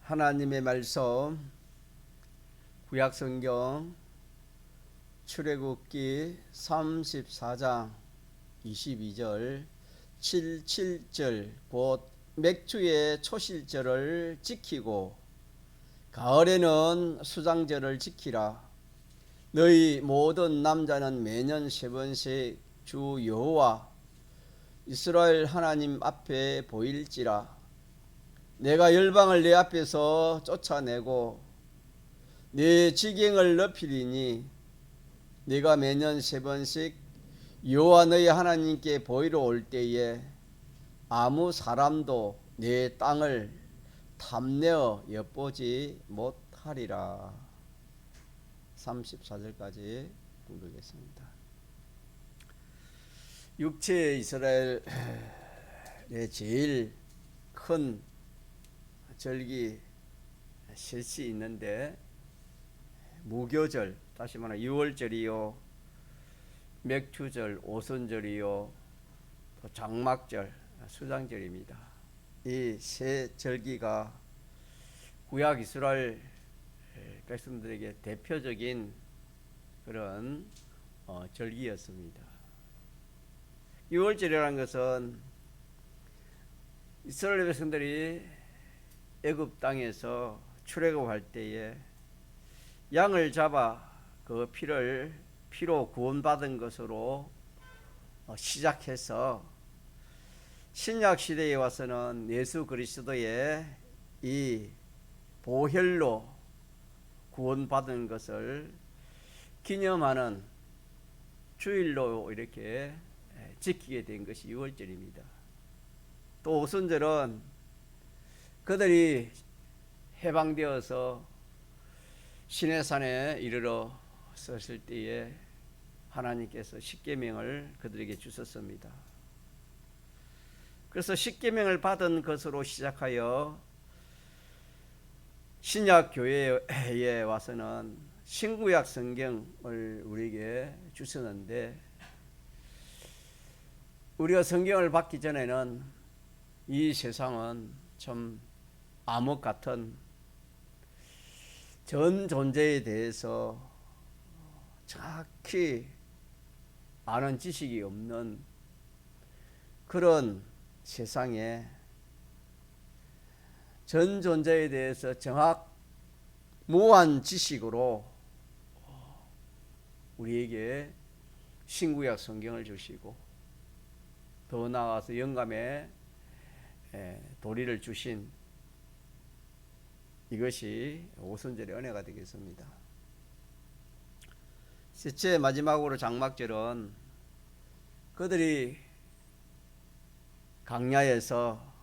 하나님의 말씀 구약성경 출애굽기 34장 22절 7절 곧 맥주의 초실절을 지키고 가을에는 수장절을 지키라. 너희 모든 남자는 매년 3번씩 주 여호와 이스라엘 하나님 앞에 보일지라. 내가 열방을 내 앞에서 쫓아내고 내 지경을 넓히리니 네가 매년 3번씩 여호와 너희 하나님께 보이러 올 때에 아무 사람도 내 땅을 탐내어 엿보지 못하리라. 34절까지 읽겠습니다. 육체 이스라엘의 제일 큰 절기 셋이 있는데 무교절, 다시 말하면 유월절이요, 맥주절, 오순절이요, 또 장막절, 수장절입니다. 이 세 절기가 구약 이스라엘 백성들에게 대표적인 그런 절기였습니다. 유월절이라는 것은 이스라엘 백성들이 애굽 땅에서 출애굽할 때에 양을 잡아 그 피로 구원받은 것으로 시작해서 신약 시대에 와서는 예수 그리스도의 이 보혈로 구원받은 것을 기념하는 주일로 이렇게 지키게 된 것이 유월절입니다. 또 오순절은 그들이 해방되어서 시내산에 이르러 섰을 때에 하나님께서 십계명을 그들에게 주셨습니다. 그래서 십계명을 받은 것으로 시작하여 신약 교회에 와서는 신구약 성경을 우리에게 주셨는데, 우리가 성경을 받기 전에는 이 세상은 참 암흑 같은 전 존재에 대해서 정확히 아는 지식이 없는 그런 세상에 전 존재에 대해서 무한 지식으로 우리에게 신구약 성경을 주시고, 더 나아가서 영감의 도리를 주신 이것이 오순절의 은혜가 되겠습니다. 셋째, 마지막으로 장막절은 그들이 광야에서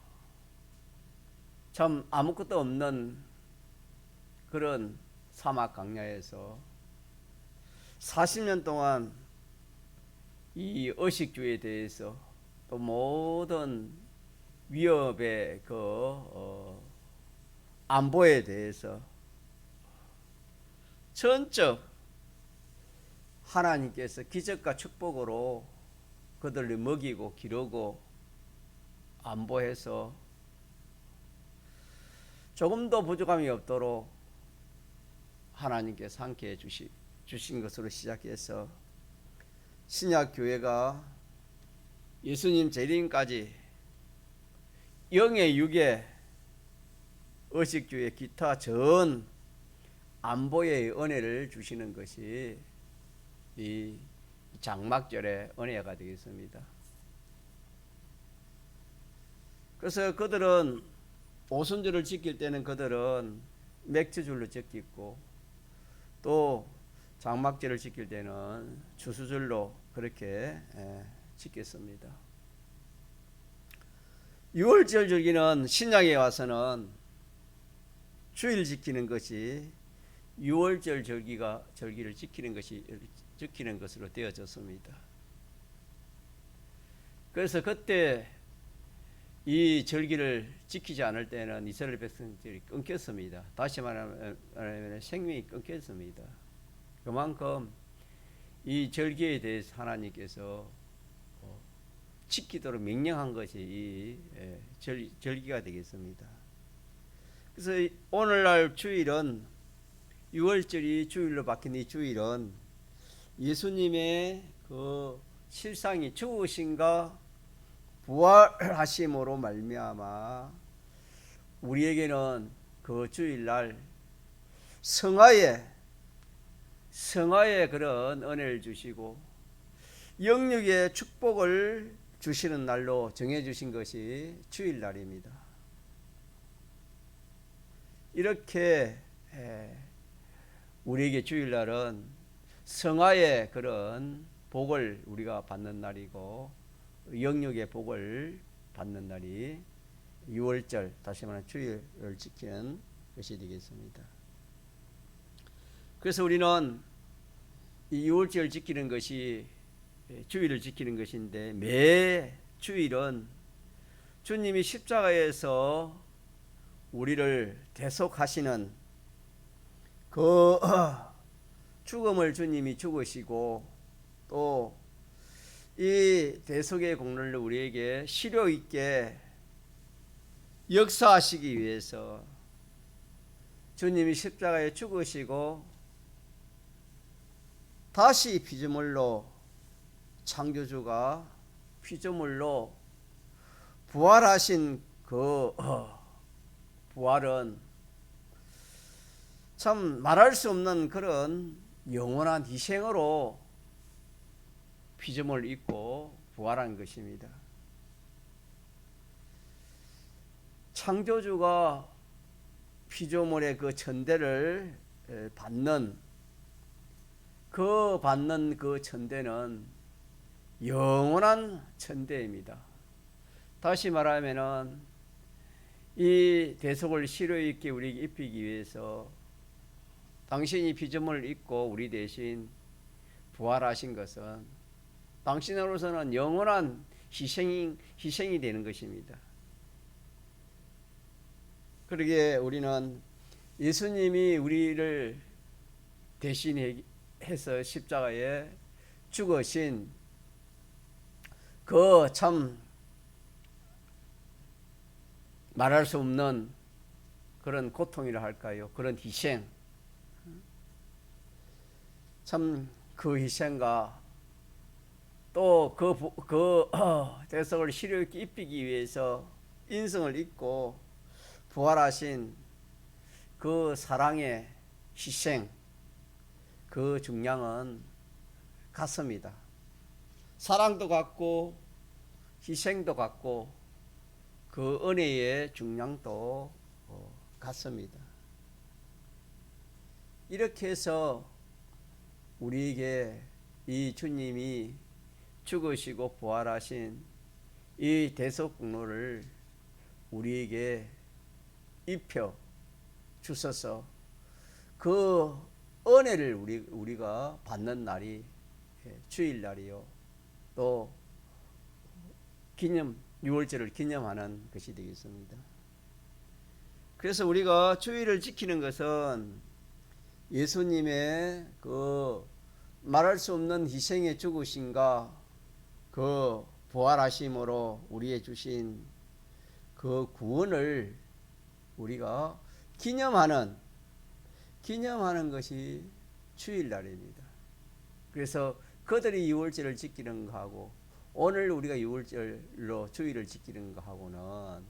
참 아무것도 없는 그런 사막 광야에서 40년 동안 이 의식주에 대해서 또 모든 위협의 안보에 대해서 전적 하나님께서 기적과 축복으로 그들을 먹이고 기르고 안보해서 조금도 부족함이 없도록 하나님께서 함께해 주신 것으로 시작해서 신약 교회가 예수님 재림까지 영의 육의 의식주의 기타 전 안보의 은혜를 주시는 것이 이 장막절의 은혜가 되겠습니다. 그래서 그들은 오순절을 지킬 때는 그들은 맥주줄로 지키고, 또 장막절을 지킬 때는 추수줄로 그렇게 지켰습니다. 유월절 절기는 신약에 와서는 주일 지키는 것이 유월절 절기를 지키는 것으로 되어졌습니다. 그래서 그때 이 절기를 지키지 않을 때는 이스라엘 백성들이 끊겼습니다. 다시 말하면 생명이 끊겼습니다. 그만큼 이 절기에 대해서 하나님께서 지키도록 명령한 것이 이 절기가 되겠습니다. 그래서 오늘날 주일은 6월절이 주일로 바뀐 이 주일은 예수님의 그 실상이 죽으심과 부활하심으로 말미암아 우리에게는 그 주일날 성화의 그런 은혜를 주시고 영육의 축복을 주시는 날로 정해주신 것이 주일날입니다. 이렇게 우리에게 주일날은 성화의 그런 복을 우리가 받는 날이고 영육의 복을 받는 날이 6월절, 다시 말하면 주일을 지키는 것이 되겠습니다. 그래서 우리는 이 6월절을 지키는 것이 주일을 지키는 것인데, 매 주일은 주님이 십자가에서 우리를 대속하시는 그 죽음을 주님이 죽으시고 또 이 대속의 공로를 우리에게 실효 있게 역사하시기 위해서 주님이 십자가에 죽으시고 다시 피조물로 창조주가 피조물로 부활하신 그 부활은 참 말할 수 없는 그런 영원한 희생으로 피조물을 입고 부활한 것입니다. 창조주가 피조물의 그 천대를 받는 그 천대는 영원한 천대입니다. 다시 말하면은 이 대속을 실효 있게 우리에게 입히기 위해서 당신이 피조물을 입고 우리 대신 부활하신 것은 당신으로서는 영원한 희생이 되는 것입니다. 그러기에 우리는 예수님이 우리를 대신해서 십자가에 죽으신 그 참 말할 수 없는 그런 고통이라 할까요? 그런 희생, 참 그 희생과 또 그 대속을 실효 있게 입히기 위해서 인성을 입고 부활하신 그 사랑의 희생, 그 중량은 같습니다. 사랑도 같고 희생도 같고 그 은혜의 중량도 같습니다. 이렇게 해서 우리에게 이 주님이 죽으시고 부활하신 이 대속 공로를 우리에게 입혀 주셔서 그 은혜를 우리가 받는 날이 주일날이요, 또 6월절을 기념하는 것이 되겠습니다. 그래서 우리가 주일을 지키는 것은 예수님의 그 말할 수 없는 희생의 죽으심과 그 부활하심으로 우리의 주신 그 구원을 우리가 기념하는 것이 주일날입니다. 그래서 그들이 6월절을 지키는 거하고 오늘 우리가 6월절로 주일을 지키는 거하고는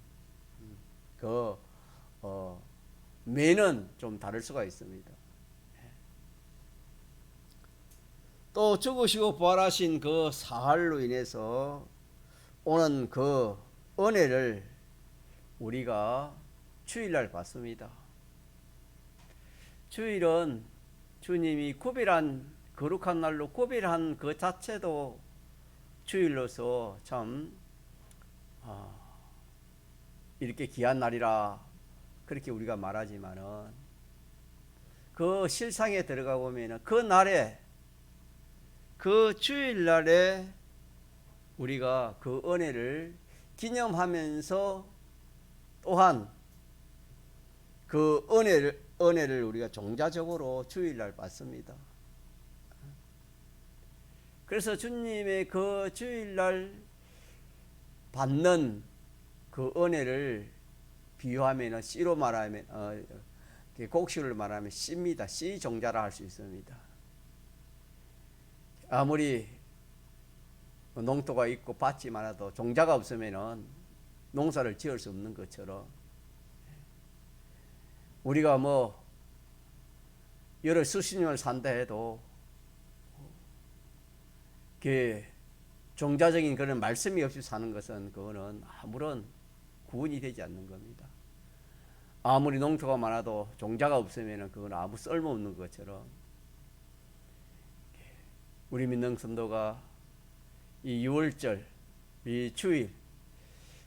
매는 좀 다를 수가 있습니다. 또 죽으시고 부활하신 그 사활로 인해서 오는 그 은혜를 우리가 주일날 받습니다. 주일은 주님이 구별한 거룩한 날로 구별한 그 자체도 주일로서 참 이렇게 귀한 날이라 그렇게 우리가 말하지만은 그 실상에 들어가 보면은 그 날에 그 주일날에 우리가 그 은혜를 기념하면서 또한 그 은혜를 우리가 종자적으로 주일날 받습니다. 그래서 주님의 그 주일날 받는 그 은혜를 비유하면은 씨로 말하면 곡식을 말하면 씨입니다. 씨 종자라 할 수 있습니다. 아무리 농토가 있고 밭이 많아도 종자가 없으면은 농사를 지을 수 없는 것처럼 우리가 뭐 여러 수십 년을 산다 해도 그 종자적인 그런 말씀이 없이 사는 것은 그거는 아무런 구원이 되지 않는 겁니다. 아무리 농토가 많아도 종자가 없으면 그건 아무 쓸모없는 것처럼 우리 믿는 성도가 이 유월절, 이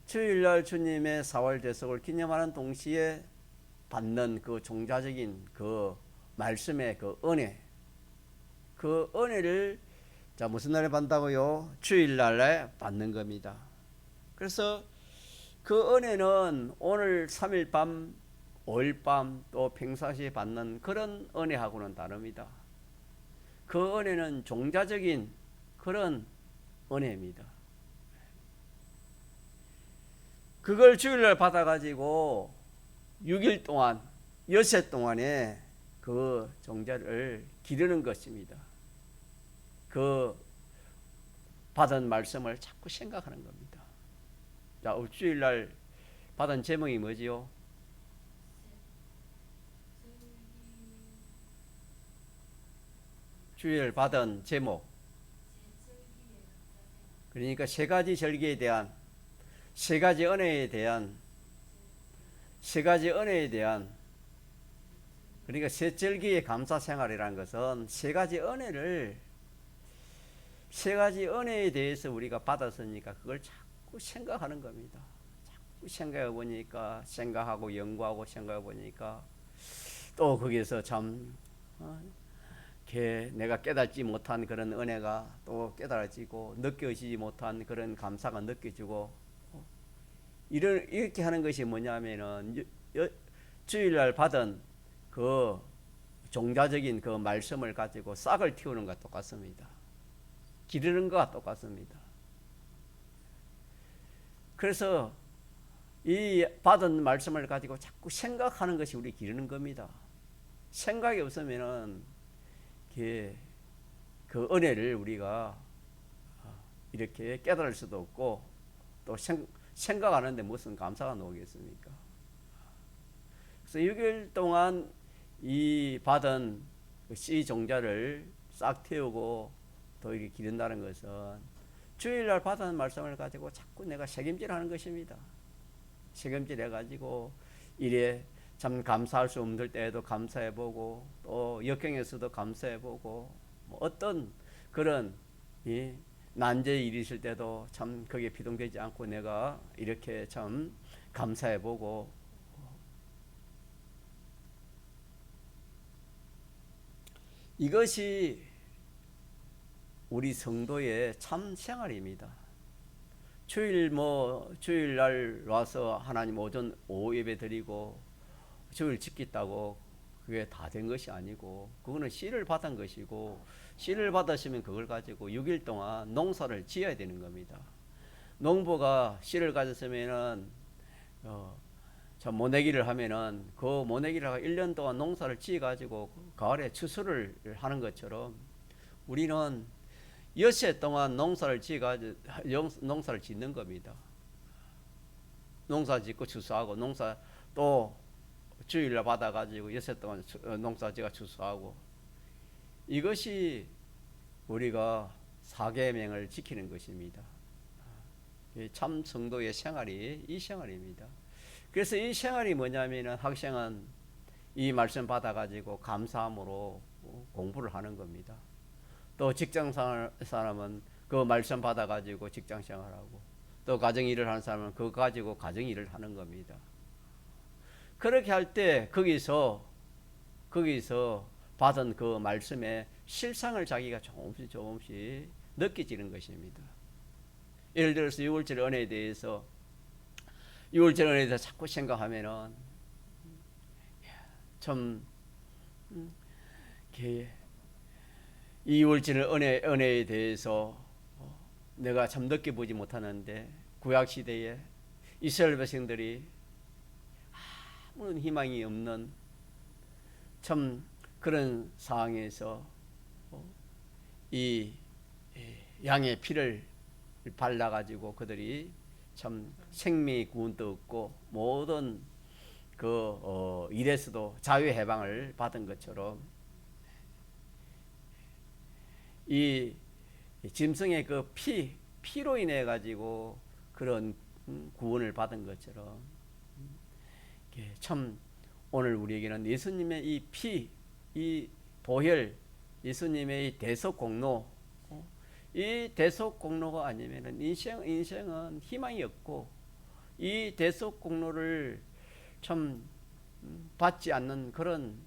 주일날 주님의 사활대속을 기념하는 동시에 받는 그 종자적인 그 말씀의 그 은혜를 자 무슨 날에 받는다고요? 주일날에 받는 겁니다. 그래서 그 은혜는 오늘 3일 밤, 5일 밤 또 평상시에 받는 그런 은혜하고는 다릅니다. 그 은혜는 종자적인 그런 은혜입니다. 그걸 주일날 받아가지고 6일 동안, 엿새 동안에 그 종자를 기르는 것입니다. 그 받은 말씀을 자꾸 생각하는 겁니다. 자, 주일날 받은 제목이 뭐지요? 주일 받은 제목. 그러니까 세 가지 절기에 대한, 세 가지 은혜에 대한, 그러니까 세 절기의 감사 생활이라는 것은 세 가지 은혜에 대해서 우리가 받았으니까 그걸 자꾸 생각하는 겁니다. 자꾸 생각해 보니까, 생각하고 연구하고 생각해 보니까 또 거기에서 참 내가 깨닫지 못한 그런 은혜가 또 깨달아지고 느껴지지 못한 그런 감사가 느껴지고 이렇게 하는 것이 뭐냐면은 주일날 받은 그 종자적인 그 말씀을 가지고 싹을 틔우는 것과 똑같습니다. 기르는 것과 똑같습니다. 그래서 이 받은 말씀을 가지고 자꾸 생각하는 것이 우리 기르는 겁니다. 생각이 없으면은 그 은혜를 우리가 이렇게 깨달을 수도 없고 또 생각하는데 무슨 감사가 나오겠습니까? 그래서 6일 동안 이 받은 씨 종자를 싹 틔우고 또 이렇게 기른다는 것은 주일날 받은 말씀을 가지고 자꾸 내가 책임질하는 것입니다. 책임질 해가지고 이래 참 감사할 수 없는 때에도 감사해보고 또 역경에서도 감사해보고 뭐 어떤 그런 난제의 일이 있을 때도 참 거기에 비동되지 않고 내가 이렇게 참 감사해보고 이것이 우리 성도의 참 생활입니다. 주일날 와서 하나님 오후 예배 드리고 주일 지켰다고 그게 다 된 것이 아니고 그거는 씨를 받은 것이고 씨를 받으시면 그걸 가지고 6일 동안 농사를 지어야 되는 겁니다. 농부가 씨를 가졌으면은 저 모내기를 하면은 그 모내기를 1년 동안 농사를 지어 가지고 가을에 추수를 하는 것처럼 우리는 엿새 동안 농사를 짓는 겁니다. 농사 짓고 추수하고 농사 또 주일날 받아가지고 엿새 동안 농사 지어 추수하고 이것이 우리가 사계명을 지키는 것입니다. 참 성도의 생활이 이 생활입니다. 그래서 이 생활이 뭐냐면은 학생은 이 말씀 받아가지고 감사함으로 공부를 하는 겁니다. 또 직장 사람은 그 말씀 받아가지고 직장 생활하고 또 가정 일을 하는 사람은 그거 가지고 가정 일을 하는 겁니다. 그렇게 할 때 거기서 받은 그 말씀의 실상을 자기가 조금씩 느껴지는 것입니다. 예를 들어서 6월절 은혜에 대해서 자꾸 생각하면은 참 이 6월절 은혜에 대해서 내가 참 느껴보지 못하는데 구약 시대에 이스라엘 백성들이 아무런 희망이 없는 참 그런 상황에서 이 양의 피를 발라가지고 그들이 참 생명의 구원도 얻고 모든 그 일에서도 자유해방을 받은 것처럼 이 짐승의 그 피로 인해 가지고 그런 구원을 받은 것처럼 참 오늘 우리에게는 예수님의 이 피, 이 보혈, 예수님의 이 대속공로, 이 대속공로가 아니면은 인생은 희망이 없고, 이 대속공로를 참 받지 않는 그런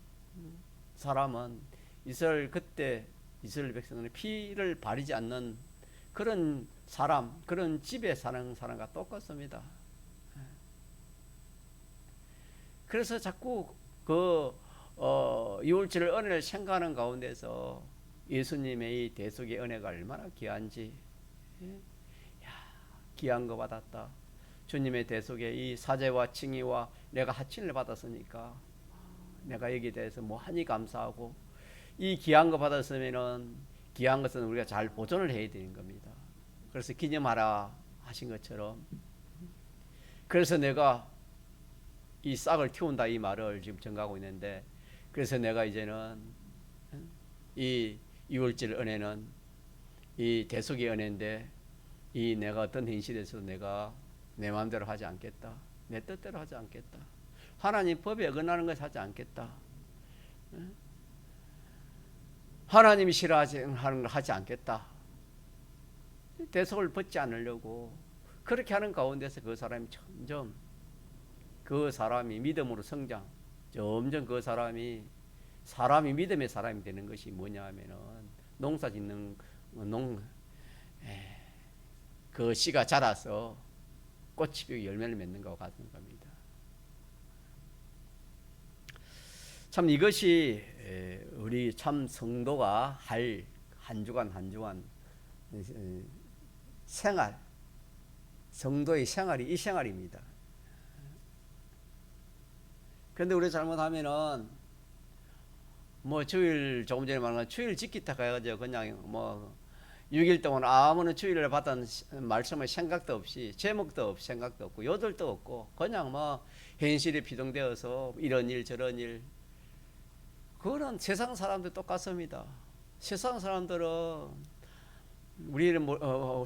사람은 그때 이스라엘 백성은 피를 바르지 않는 그런 사람, 그런 집에 사는 사람과 똑같습니다. 그래서 자꾸 그 유월절 은혜를 생각하는 가운데서 예수님의 이 대속의 은혜가 얼마나 귀한지, 귀한 거 받았다. 주님의 대속의 이 사죄와 칭의와 내가 하친을 받았으니까 내가 여기에 대해서 무한히 감사하고, 이 귀한 거 받았으면은 귀한 것은 우리가 잘 보존을 해야 되는 겁니다. 그래서 기념하라 하신 것처럼, 그래서 내가 이 싹을 틔운다 이 말을 지금 전가하고 있는데, 그래서 내가 이제는 이 유월절 은혜는 이 대속의 은혜인데, 이 내가 어떤 현실에서 내가 내 마음대로 하지 않겠다, 내 뜻대로 하지 않겠다, 하나님 법에 어긋나는 것을 하지 않겠다, 하나님이 싫어하는 걸 하지 않겠다, 대속을 받지 않으려고 그렇게 하는 가운데서 그 사람이 점점 그 사람이 믿음으로 성장, 점점 그 사람이 믿음의 사람이 되는 것이 뭐냐 하면은 농사 짓는 그 씨가 자라서 꽃이 피고 열매를 맺는 것과 같은 겁니다. 참 이것이 우리 참 성도가 할 한 주간 한 주간 생활, 성도의 생활이 이 생활입니다. 그런데 우리 잘못하면은 뭐 주일, 조금 전에 말한 주일 지키다 가가지고 그냥 뭐 6일 동안 아무런 주일을 받은 말씀을 생각도 없이, 제목도 없이, 생각도 없고 요들도 없고 그냥 뭐 현실에 비동되어서 이런 일 저런 일, 그거는 세상 사람들 똑같습니다. 세상 사람들은 우리는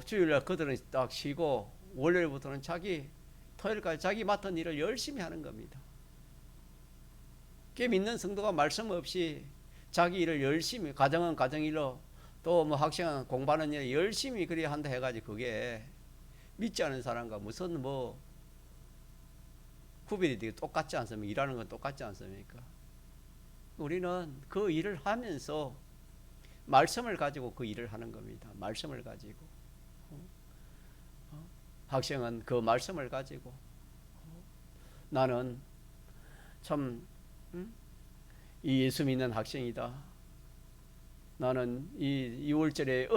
주일날 그들은 딱 쉬고 월요일부터는 토요일까지 자기 맡은 일을 열심히 하는 겁니다. 믿는 성도가 말씀 없이 자기 일을 열심히, 가정은 가정일로, 또 뭐 학생은 공부하는 일 열심히 그리 한다 해가지고 그게 믿지 않은 사람과 무슨 뭐 구별이 되게 똑같지 않습니까? 일하는 건 똑같지 않습니까? 우리는 그 일을 하면서 말씀을 가지고 그 일을 하는 겁니다. 말씀을 가지고. 학생은 그 말씀을 가지고 나는 참 이 예수 믿는 학생이다. 나는 이 6월절의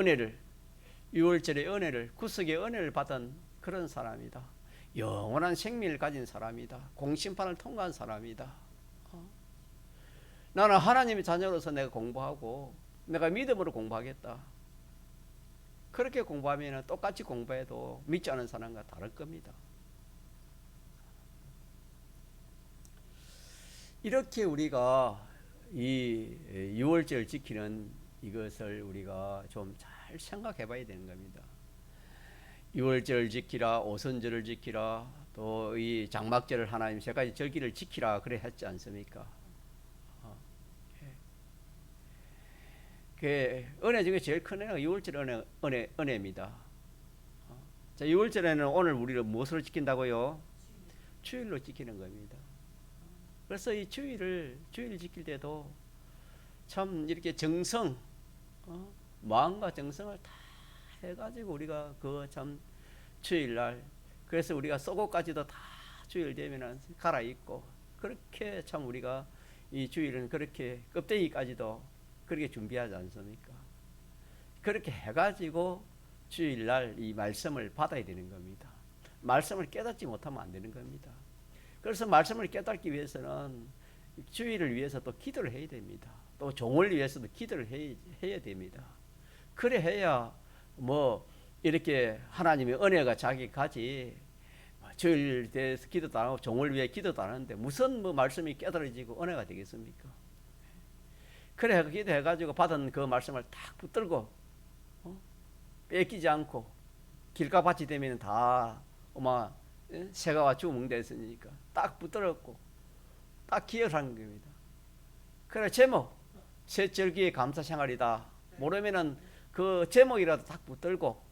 은혜를, 구속의 은혜를 받은 그런 사람이다. 영원한 생명을 가진 사람이다. 공심판을 통과한 사람이다. 나는 하나님의 자녀로서 내가 공부하고 내가 믿음으로 공부하겠다. 그렇게 공부하면 똑같이 공부해도 믿지 않은 사람과 다를 겁니다. 이렇게 우리가 이 6월절 지키는 이것을 우리가 좀 잘 생각해 봐야 되는 겁니다. 6월절 지키라, 오순절을 지키라, 또 이 장막절을 하나님 세 가지 절기를 지키라 그래 했지 않습니까? 그 은혜 중에 제일 큰 은혜가 6월절 은혜입니다. 자, 6월절에는 오늘 우리를 무엇으로 지킨다고요? 주일로 지키는 겁니다. 그래서 이 주일 지킬 때도 참 이렇게 정성, 마음과 정성을 다 해가지고 우리가 그 참 주일날, 그래서 우리가 속옷까지도 다 주일 되면은 갈아입고, 그렇게 참 우리가 이 주일은 그렇게 껍데기까지도 그렇게 준비하지 않습니까? 그렇게 해가지고 주일날 이 말씀을 받아야 되는 겁니다. 말씀을 깨닫지 못하면 안 되는 겁니다. 그래서 말씀을 깨닫기 위해서는 주의를 위해서 또 기도를 해야 됩니다. 또 종을 위해서도 기도를 해야 됩니다. 그래 해야 뭐 이렇게 하나님의 은혜가 자기 가지, 주일 대해서 기도도 안 하고 종을 위해 기도도 안 하는데 무슨 뭐 말씀이 깨달아지고 은혜가 되겠습니까? 그래 기도해가지고 받은 그 말씀을 딱 붙들고 뺏기지 않고 길가밭이 되면 다 어마 새가와 주먹됐으니까 딱 붙들었고 딱 기억하는 겁니다. 그래 제목 새 절기의 감사 생활이다. 모르면은 그 제목이라도 딱 붙들고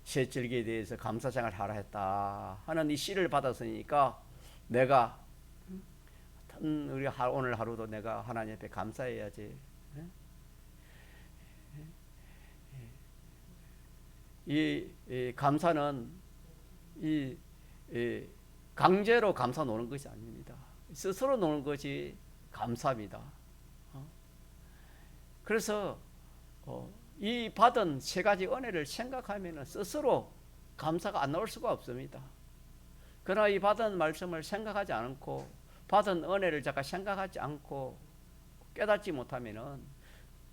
새 절기에 대해서 감사 생활 하라 했다 하는 이 씨를 받았으니까 내가 우리 오늘 하루도 내가 하나님 앞에 감사해야지. 이 감사는 이 강제로 감사 노는 것이 아닙니다. 스스로 노는 것이 감사입니다. 그래서 이 받은 세 가지 은혜를 생각하면 스스로 감사가 안 나올 수가 없습니다. 그러나 이 받은 말씀을 생각하지 않고 받은 은혜를 잠깐 생각하지 않고 깨닫지 못하면은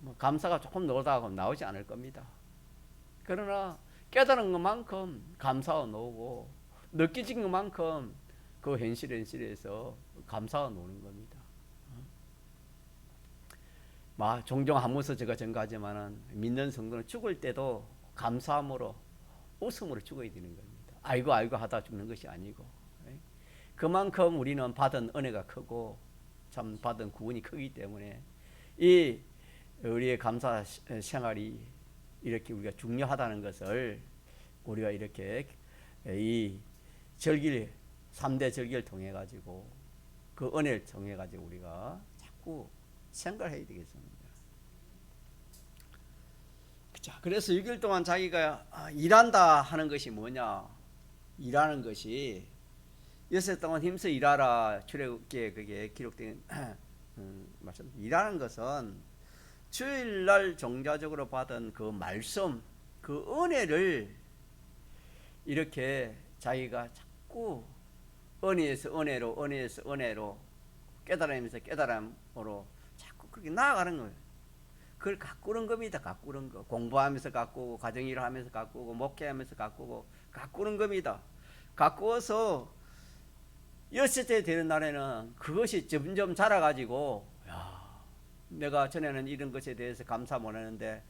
뭐 감사가 조금 노다가 나오지 않을 겁니다. 그러나 깨달은 것만큼 감사가 나오고 느껴진 것만큼 그 현실에서 감사가 나오는 겁니다. 종종 하면서 제가 전가하지만은 믿는 성도는 죽을 때도 감사함으로 웃음으로 죽어야 되는 겁니다. 아이고 하다 죽는 것이 아니고 그만큼 우리는 받은 은혜가 크고 참 받은 구원이 크기 때문에 이 우리의 감사 생활이 이렇게 우리가 중요하다는 것을 우리가 이렇게 이 절기를 3대 절기를 통해 가지고 그 은혜를 통해 가지고 우리가 자꾸 생각을 해야 되겠습니다. 자, 그래서 6일 동안 자기가 일한다 하는 것이 뭐냐? 일하는 것이 6일 동안 힘써 일하라 출애굽기에 그게 기록된 말씀. 일하는 것은 주일날 종자적으로 받은 그 말씀, 그 은혜를 이렇게 자기가 자꾸 은혜에서 은혜로, 은혜에서 은혜로, 깨달으면서 깨달음으로 자꾸 그렇게 나아가는 거예요. 그걸 가꾸는 겁니다. 가꾸는 거. 공부하면서 가꾸고, 가정일을 하면서 가꾸고, 목회하면서 가꾸는 겁니다. 가꾸어서 6째 되는 날에는 그것이 점점 자라가지고, 내가 전에는 이런 것에 대해서 감사 못 했는데,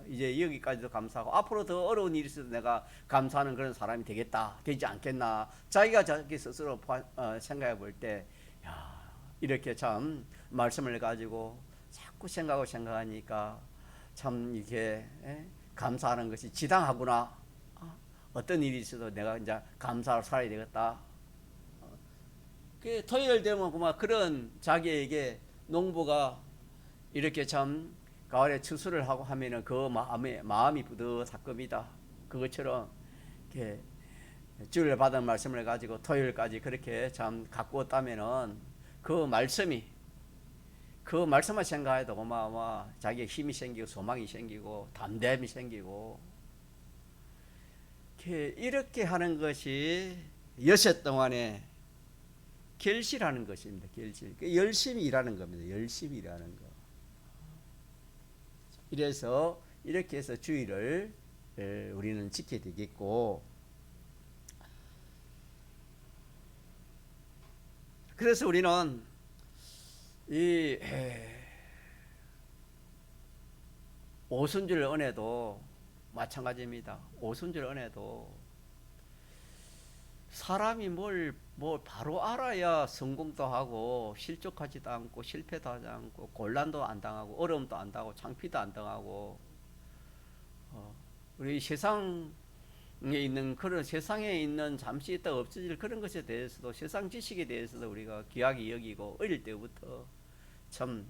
이제 여기까지도 감사하고, 앞으로 더 어려운 일이 있어도 내가 감사하는 그런 사람이 되지 않겠나. 자기가 자기 스스로 생각해 볼 때, 이렇게 참 말씀을 가지고 자꾸 생각하니까 참 이게 감사하는 것이 지당하구나. 어떤 일이 있어도 내가 이제 감사로 살아야 되겠다. 토요일 되면 그런 자기에게 농부가 이렇게 참 가을에 추수를 하고 하면은 그 마음이 뿌듯할 겁니다. 그것처럼 이렇게 주일 받은 말씀을 가지고 토요일까지 그렇게 참 가꾸었다면은 그 말씀만 생각해도 자기의 힘이 생기고 소망이 생기고 담대함이 생기고 이렇게 하는 것이 6해 동안에 결실하는 것입니다. 결실. 열심히 일하는 겁니다. 열심히 일하는 거. 이래서 이렇게 해서 주의를 우리는 지켜야 되겠고, 그래서 우리는 이 오순절 은혜도 마찬가지입니다. 오순절 은혜도 사람이 뭘 바로 알아야 성공도 하고 실족하지도 않고 실패도 하지 않고 곤란도 안 당하고 어려움도 안 당하고 창피도 안 당하고 우리 세상에 있는 잠시 있다 없어질 그런 것에 대해서도 세상 지식에 대해서도 우리가 귀하게 여기고 어릴 때부터 참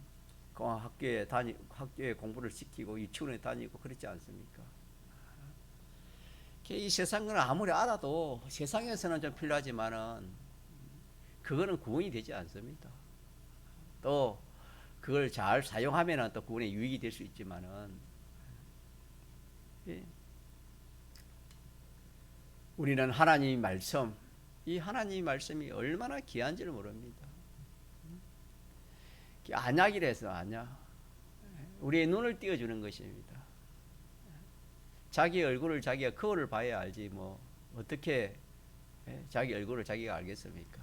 학교에 공부를 시키고 유치원에 다니고 그렇지 않습니까? 이 세상은 아무리 알아도 세상에서는 좀 필요하지만은 그거는 구원이 되지 않습니다. 또 그걸 잘 사용하면은 또 구원에 유익이 될 수 있지만은 우리는 하나님의 말씀, 이 하나님의 말씀이 얼마나 귀한지를 모릅니다. 안약이라서 안약, 우리의 눈을 띄워주는 것입니다. 자기 얼굴을 자기가 거울을 봐야 알지 뭐 어떻게 자기 얼굴을 자기가 알겠습니까?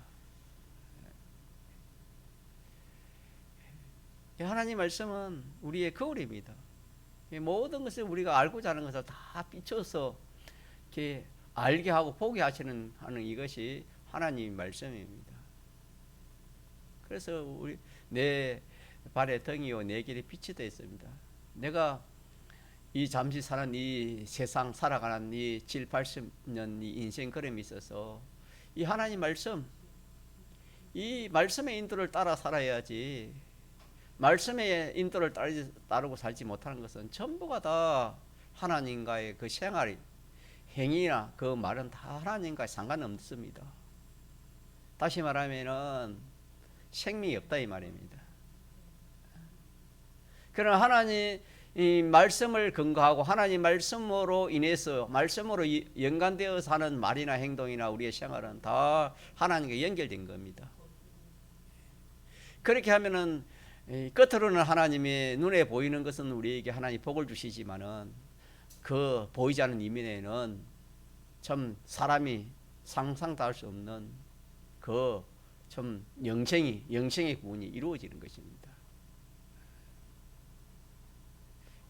하나님 말씀은 우리의 거울입니다. 모든 것을 우리가 알고자 하는 것을 다 비춰서 이렇게 알게 하고 보게 하는 이것이 하나님 말씀입니다. 그래서 내 발의 등이요 내 길의 빛이 되어 있습니다. 내가 이 잠시 사는 이 세상 살아가는 이 7, 80년 이 인생 걸음이 있어서 이 하나님 말씀, 이 말씀의 인도를 따라 살아야지, 말씀의 인도를 따르고 살지 못하는 것은 전부가 다 하나님과의 그 생활이, 행위나 그 말은 다 하나님과 상관없습니다. 다시 말하면은 생명이 없다 이 말입니다. 그러나 하나님 이 말씀을 근거하고 하나님 말씀으로 인해서 말씀으로 연관되어 사는 말이나 행동이나 우리의 생활은 다 하나님과 연결된 겁니다. 그렇게 하면은 겉으로는 하나님의 눈에 보이는 것은 우리에게 하나님 복을 주시지만은 그 보이지 않는 이면에는 참 사람이 상상도 할 수 없는 그 참 영생의 구원이 이루어지는 것입니다.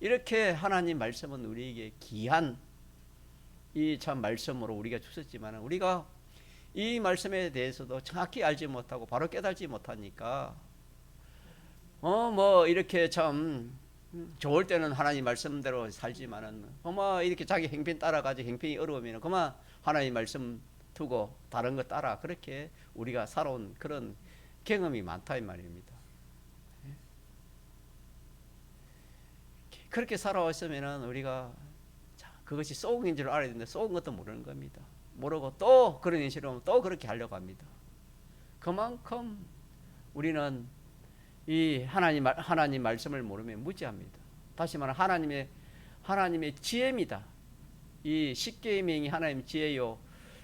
이렇게 하나님 말씀은 우리에게 귀한 이 참 말씀으로 우리가 주셨지만 우리가 이 말씀에 대해서도 정확히 알지 못하고 바로 깨달지 못하니까 뭐 이렇게 참 좋을 때는 하나님 말씀대로 살지만은 이렇게 자기 행편 따라가지고 행편이 어려우면 그만 하나님 말씀 두고 다른 거 따라 그렇게 우리가 살아온 그런 경험이 많다 이 말입니다. 그렇게 살아왔으면은 우리가 그것이 쏘은 줄 알아야 되는데 쏘은 것도 모르는 겁니다. 모르고 또 그런 인식으로 또 그렇게 하려고 합니다. 그만큼 우리는 이 하나님 말씀을 모르면 무지합니다. 다시 말하면 하나님의 지혜입니다. 이 십계명이 하나님의 지혜요.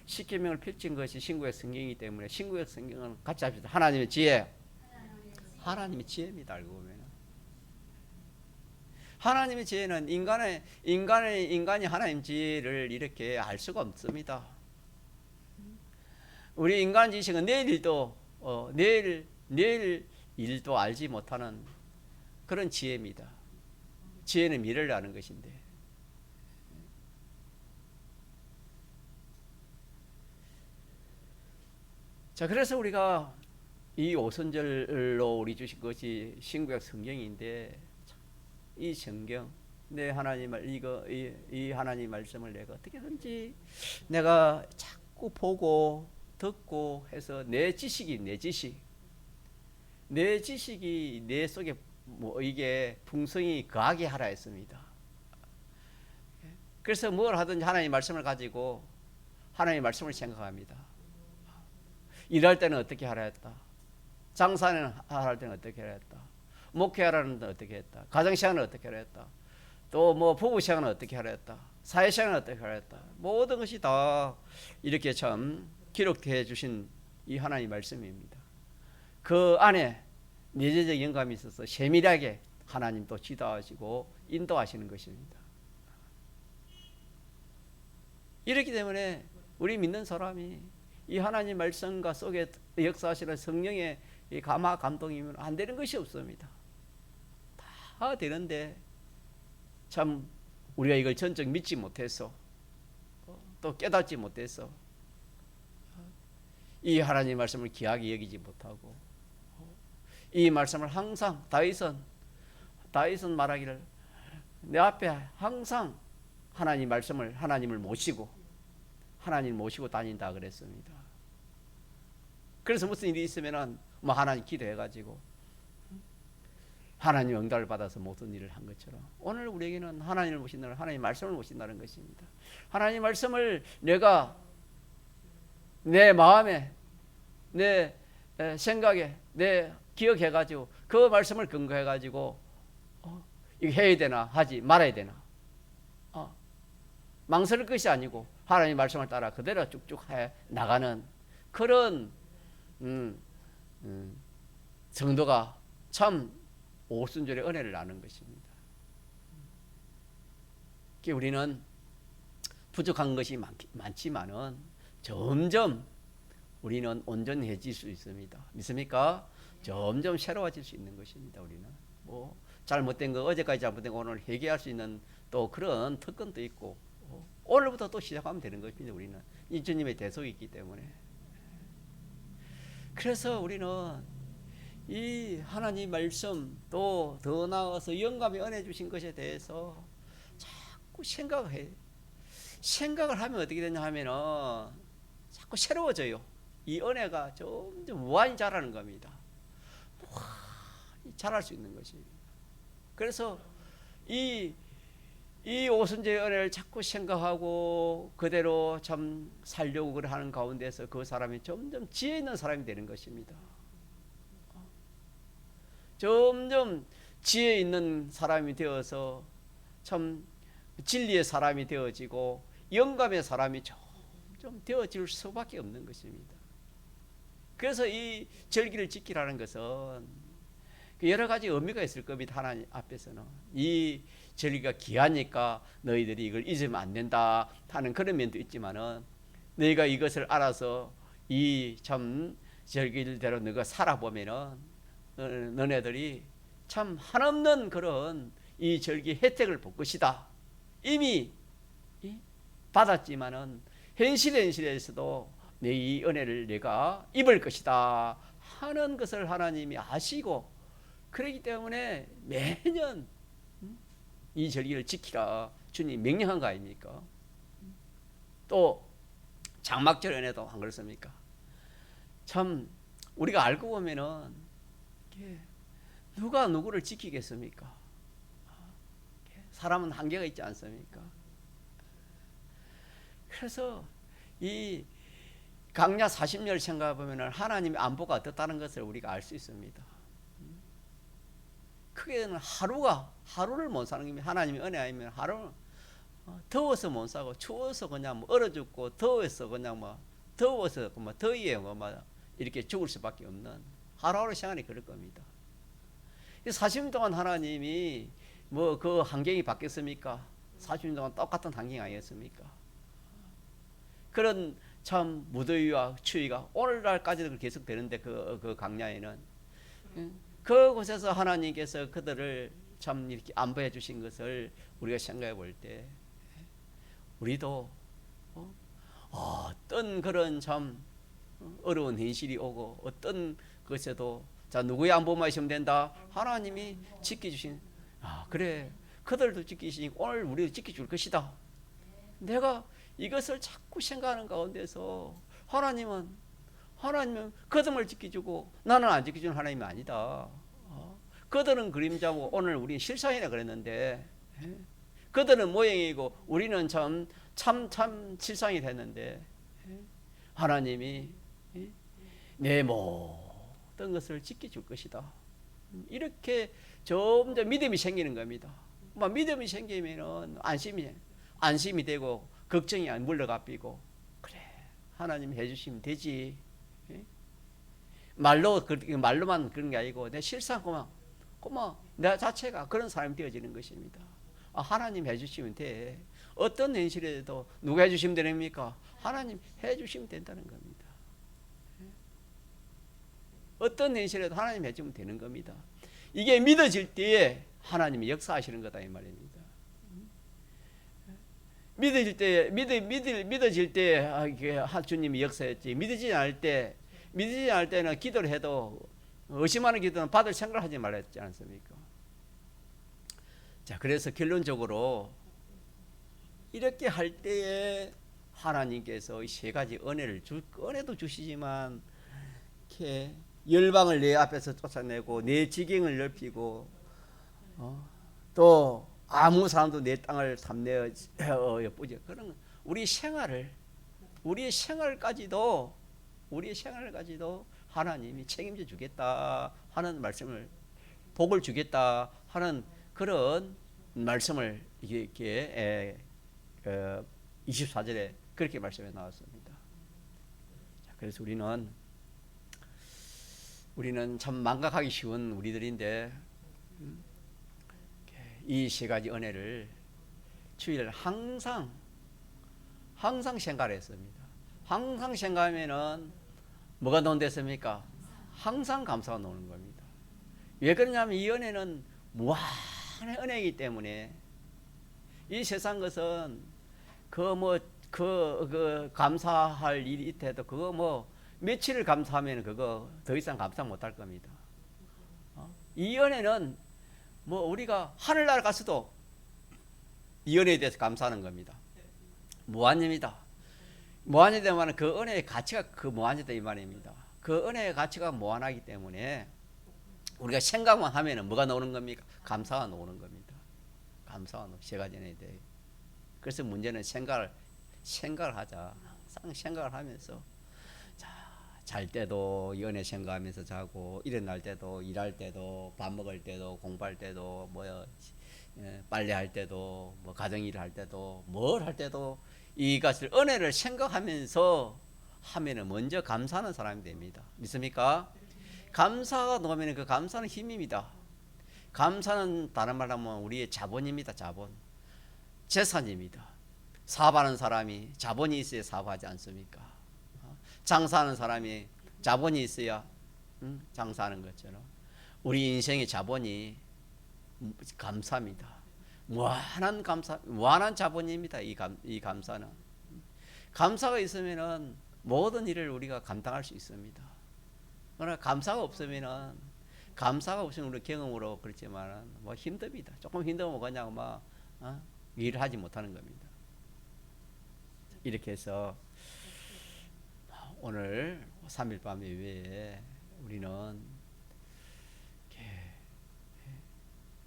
십계명을 펼친 것이 신구약 성경이기 때문에 신구약 성경은 같이 합시다. 하나님의 지혜. 하나님의 지혜입니다. 알고 보면 하나님의 지혜는 인간이 하나님 지혜를 이렇게 알 수가 없습니다. 우리 인간 지식은 내일 일도 알지 못하는 그런 지혜입니다. 지혜는 미래를 아는 것인데. 자, 그래서 우리가 이 오선절로 우리 주신 것이 신구약 성경인데 이 성경 내 하나님을 이 하나님 말씀을 내가 어떻게든지 내가 자꾸 보고 듣고 해서 내 지식이 내 속에 뭐 이게 풍성이 거하게 하라 했습니다. 그래서 뭘 하든지 하나님 말씀을 가지고 하나님 말씀을 생각합니다. 일할 때는 어떻게 하라 했다. 장사는 할 때는 어떻게 하라 했다. 목회하라는데 어떻게 했다. 가정시간은 어떻게 하라 했다. 또 뭐 부부시간은 어떻게 하라 했다. 사회시간은 어떻게 하라 했다. 모든 것이 다 이렇게 참 기록해 주신 이 하나님 말씀입니다. 그 안에 내재적 영감이 있어서 세밀하게 하나님 또 지도하시고 인도하시는 것입니다. 이렇기 때문에 우리 믿는 사람이 이 하나님 말씀과 속에 역사하시는 성령의 이 감화 감동이면 안 되는 것이 없습니다. 다 되는데 참 우리가 이걸 전적 믿지 못해서 또 깨닫지 못해서 이 하나님 말씀을 귀하게 여기지 못하고 이 말씀을 항상 다윗은 말하기를 내 앞에 항상 하나님을 모시고 다닌다 그랬습니다. 그래서 무슨 일이 있으면은 뭐 하나님 기도해가지고 하나님 응답을 받아서 모든 일을 한 것처럼 오늘 우리에게는 하나님 말씀을 모신다는 것입니다. 하나님 말씀을 내가 내 마음에 내 생각에 내 기억해가지고 그 말씀을 근거해가지고 이거 해야 되나 하지 말아야 되나 망설일 것이 아니고 하나님 말씀을 따라 그대로 쭉쭉 해 나가는 그런 성도가 참 오순절의 은혜를 나는 것입니다. 우리는 부족한 것이 많지만은 점점 우리는 온전해질 수 있습니다. 믿습니까? 점점 새로워질 수 있는 것입니다. 우리는 뭐 잘못된 거 어제까지 잘못된 거 오늘 회개할 수 있는 또 그런 특권도 있고 오늘부터 또 시작하면 되는 것입니다. 우리는 이 주님의 대속이 있기 때문에. 그래서 우리는 이 하나님 말씀 또 더 나아가서 영감의 은혜 주신 것에 대해서 자꾸 생각을 하면 어떻게 되냐 하면은 자꾸 새로워져요. 이 은혜가 점점 무한히 자라는 겁니다. 무한히 자랄 수 있는 것입니다. 그래서 이 오순절의 은혜를 자꾸 생각하고 그대로 참 살려고 하는 가운데서 그 사람이 점점 지혜 있는 사람이 되는 것입니다. 점점 지혜 있는 사람이 되어서 참 진리의 사람이 되어지고 영감의 사람이 점점 되어질 수밖에 없는 것입니다. 그래서 이 절기를 지키라는 것은 여러 가지 의미가 있을 겁니다. 하나님 앞에서는 이 절기가 귀하니까 너희들이 이걸 잊으면 안 된다 하는 그런 면도 있지만은 너희가 이것을 알아서 이 참 절기대로 너가 살아보면은 너네들이 참 한없는 그런 이 절기 혜택을 볼 것이다. 이미 받았지만은 현실에서도 내 이 은혜를 내가 입을 것이다 하는 것을 하나님이 아시고 그렇기 때문에 매년 이 절기를 지키라 주님 명령한 거 아닙니까? 또 장막절 은혜도 안 그렇습니까? 참 우리가 알고 보면은 누가 누구를 지키겠습니까? 사람은 한계가 있지 않습니까? 그래서 이 강야 40년을 생각해 보면 하나님의 안보가 어떻다는 것을 우리가 알 수 있습니다. 크게는 하루를 못 사는 게 하나님의 은혜 아니면 하루는 더워서 못 사고 추워서 그냥 뭐 얼어 죽고 더워서 그냥 뭐 더워서 뭐 더위에 뭐 이렇게 죽을 수밖에 없는 하루하루 생활이 그럴 겁니다. 40년 동안 하나님이 뭐 그 환경이 바뀌었습니까? 40년 동안 똑같은 환경이 아니었습니까? 그런 참 무더위와 추위가 오늘날까지도 계속 되는데 그 강야에는 그곳에서 하나님께서 그들을 참 이렇게 안보해 주신 것을 우리가 생각해 볼 때 우리도 어떤 그런 참 어려운 현실이 오고 어떤 것에도 자 누구의 안보만 있으면 된다 하나님이 지켜주신 그래 그들도 지키시니 오늘 우리도 지켜줄 것이다. 내가 이것을 자꾸 생각하는 가운데서 하나님은 그들을 지켜주고 나는 안 지켜주는 하나님이 아니다. 그들은 그림자고 오늘 우리는 실상이라 그랬는데 그들은 모형이고 우리는 참 실상이 됐는데 하나님이 내 모든 것을 지켜줄 것이다. 이렇게 점점 믿음이 생기는 겁니다. 믿음이 생기면은 안심이 되고 걱정이 안 물러가삐고 그래 하나님이 해주시면 되지. 말로만 그런 게 아니고 내 실상 고마 내 자체가 그런 사람이 되어지는 것입니다. 하나님 해주시면 돼. 어떤 현실에도 누가 해주시면 됩니까? 하나님 해주시면 된다는 겁니다. 어떤 현실에도 하나님 해주면 되는 겁니다. 이게 믿어질 때에 하나님이 역사하시는 거다 이 말입니다. 믿어질 때 주님이 역사했지. 믿어지지 않을 때는 기도를 해도 의심하는 기도는 받을 생각을 하지 말았지 않습니까? 자, 그래서 결론적으로 이렇게 할 때에 하나님께서 이 세 가지 은혜도 주시지만 이렇게 열방을 내 앞에서 쫓아내고 내 지경을 넓히고 또 아무 사람도 내 땅을 탐내어 엿보지 그런 우리의 생활까지도 하나님이 책임져 주겠다 하는 말씀을 복을 주겠다 하는 그런 말씀을 이렇게 24절에 그렇게 말씀해 나왔습니다. 자, 그래서 우리는 참 망각하기 쉬운 우리들인데 이 세 가지 은혜를 주일 항상 생각했습니다. 항상 생각하면은 뭐가 논됐습니까? 항상 감사가 나오는 겁니다. 왜 그러냐면 이 은혜는 무한의 은혜이기 때문에 이 세상 것은 그 감사할 일이 있대도 그거 뭐 며칠을 감사하면 그거 더 이상 감사 못할 겁니다. 이 은혜는 뭐 우리가 하늘나라 가서도 이 은혜에 대해서 감사하는 겁니다. 무한입니다. 무한이 되면 그 은혜의 가치가 그 무한이다 이 말입니다. 그 은혜의 가치가 무한하기 때문에 우리가 생각만 하면은 뭐가 나오는 겁니까? 감사가 나오는 겁니다. 감사가 세 가지 은혜에 대해. 그래서 문제는 생각을 하자. 항상 생각을 하면서 잘 때도 이 은혜 생각하면서 자고 일어날 때도 일할 때도 밥 먹을 때도 공부할 때도 빨래할 때도 뭐 가정일을 할 때도 뭘 할 때도 이것을 은혜를 생각하면서 하면은 먼저 감사하는 사람이 됩니다. 믿습니까? 감사가 나오면 그 감사는 힘입니다. 감사는 다른 말로 하면 우리의 자본입니다. 자본, 재산입니다. 사업하는 사람이 자본이 있어야 사업하지 않습니까? 장사하는 사람이 자본이 있어야 장사하는 것처럼 우리 인생의 자본이 감사입니다. 무한한 자본입니다. 이 감사는. 감사가 있으면은 모든 일을 우리가 감당할 수 있습니다. 그러나 감사가 없으면 우리 경험으로 그렇지만 뭐 힘듭니다. 조금 힘들면 그냥 일을 하지 못하는 겁니다. 이렇게 해서 오늘 3일 밤 예배에 우리는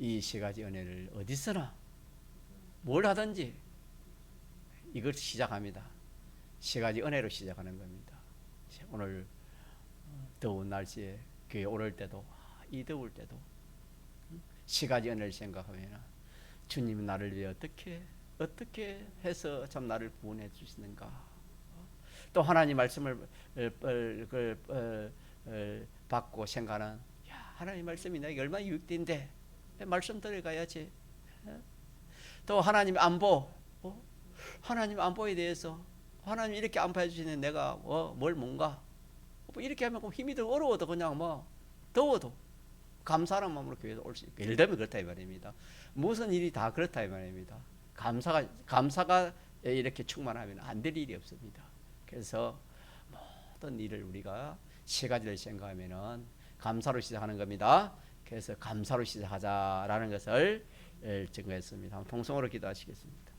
이 세 가지 은혜를 어디서나 뭘 하든지 이걸 시작합니다. 세 가지 은혜로 시작하는 겁니다. 오늘 더운 날씨에 교회 오를 때도 이 더울 때도 세 가지 은혜를 생각하면 주님이 나를 위해 어떻게 해서 참 나를 구원해 주시는가. 또 하나님 말씀을 받고 생각하는 하나님 말씀이 내게 얼마나 유익된데 말씀 들어가야지. 또 하나님 안보, 하나님 안보에 대해서 하나님 이렇게 안보해 주시는 내가 뭘 뭔가 이렇게 하면 힘이 더 어려워도 그냥 더워도 감사하는 마음으로 교회에 올 수 있고 예를 들면 그렇다 이 말입니다. 무슨 일이 다 그렇다 이 말입니다. 감사가 이렇게 충만하면 안 될 일이 없습니다. 그래서 모든 일을 우리가 세 가지를 생각하면은 감사로 시작하는 겁니다. 그래서 감사로 시작하자라는 것을 증거했습니다. 통성으로 기도하시겠습니다.